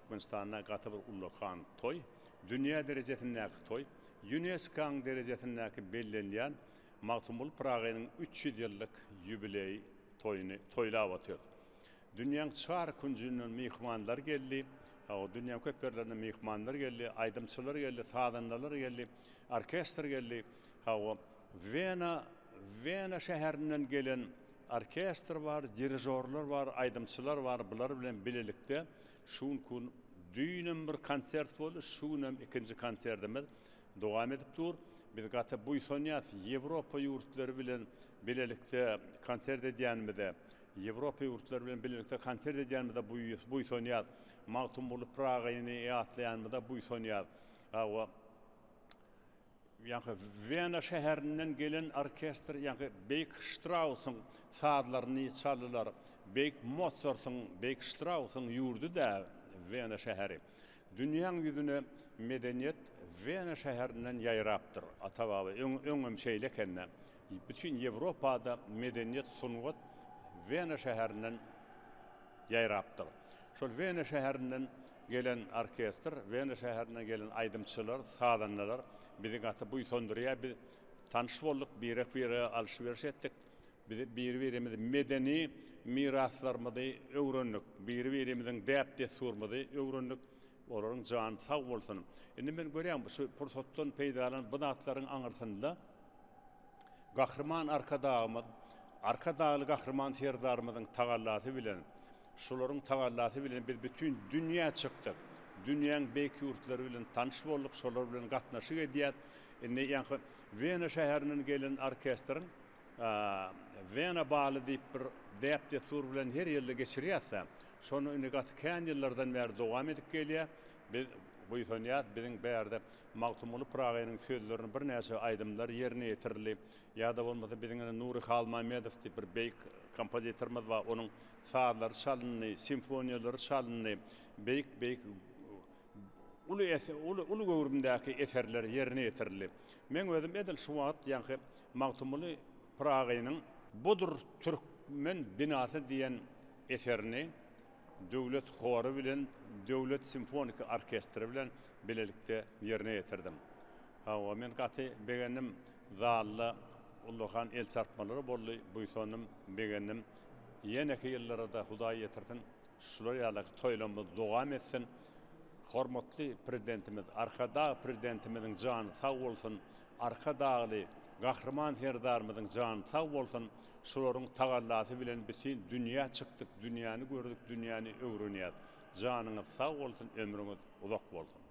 Türkmenistan'a gatı bir ullukan toy, dünya derecesindeki toy, UNESCO'nun derecesindeki belirlenýän Magtymguly Pragynyň 300 ýyllyk ýübileý toyuny toylap atýar. Dünýäň çar künjünden mihmanlar geldi. O dünýä köplerlerine mihmanlar geldi, aydymçylar geldi, sadanlar geldi, orkestr geldi. O Vena şäherinden gelen orkestr var, dirijorlar var, aydymçylar var. Bular bilen bilelikde şuň gün düýnüm bir konsert boldy, şuňam ikinji konsertimiz dowam edip dur. Biz gaty bu sonýat Ýewropa ýurtlary bilen bilelikde konsert edýänmide, Ýewropa ýurtlary bilen bilelikde konsert edýänmide bu sonýat Magtymguly Pragyny ýatlaýanmyda bu sonýat. Yani Vena şäherinden gelen orkestr, yani Beck Strauss'un sadlaryny çaldylar. Beck Mozart'ın, Beck Strauss'un ýurdu da Vena şäheri. Dünýäň ýüzüne medeniýet Vena şäherinden ýaýrapdyr. Atababy öňüm şeýlekenne. Bütün Ýewropada medeniýet sungat Vena şäherinden ýaýrapdyr. Şol Vena şäherinden gelen orkestr, Vena şäherinden gelen aydymçylar, sadanlar bizi gaty bu sondurýar, biz tanış bolduk, bire alşyberş etdik. Biz bir-birimizi medeni miraslarymyzy öwrendik, bir-birimiziň däp desturmyzy öwrendik. Olaryň jany sag bolsun. Indi men görýän şu pursatdan peýdalan bu zatlaryň aňyrtynda gahrman arkadagly gahrman serdarymyzyň tagallasy bilen, şolaryň tagallasy bilen biz bütün dünýä çykdyk. Dünýäň beýik ýurtlary bilen tanış bolduk, şolar bilen gatnaşyk edýär. Indi ýa-ni Vena şäherinden gelen orkestrň Vena baly diýip bir däp destur bilen her ýerde geçirýärse, şonu indi gaty kän ýyllardan bäri dowam edip gelýär. Biz bu sonýat biziň bärde Magtymguly Pragynyň sözlerini bir näçe aýdymlar ýerine ýetirilip, ýa-da bolmasa biziň Nuri Halmamedow diýip bir beýik kompozitorymyz bar, onuň sadlary çalyny, simfoniýalary çalyny, beýik ulu göwrümdäki eserler ýerine ýetirilip. Men özüm edil şu wagt ýa-ni Magtymguly Pragynyň budur Türkmen binasy diýen eserini döwlet hory bilen, döwlet simfonik orkestri bilen bilelikde ýerine ýetirdim. Men gaty begenim zalla ulluhan el çarpmalary boldy. Bu sonum begenim ýeneki ýyllarda Hudaý ýetirsin. Şular ýaly toýlamyz dowam etsin. Hormatly prezidentimiz, arkada prezidentimiziň jany sag bolsun. Arkadagy gahrman serdarymyzyň jany sag bolsun. Şolaryň tagallasy bilen bütün dünýä çykdyk, dünýäni gördük, dünýäni öwrenýär. Janyňyz sag bolsun, ömrüňiz uzak bolsun.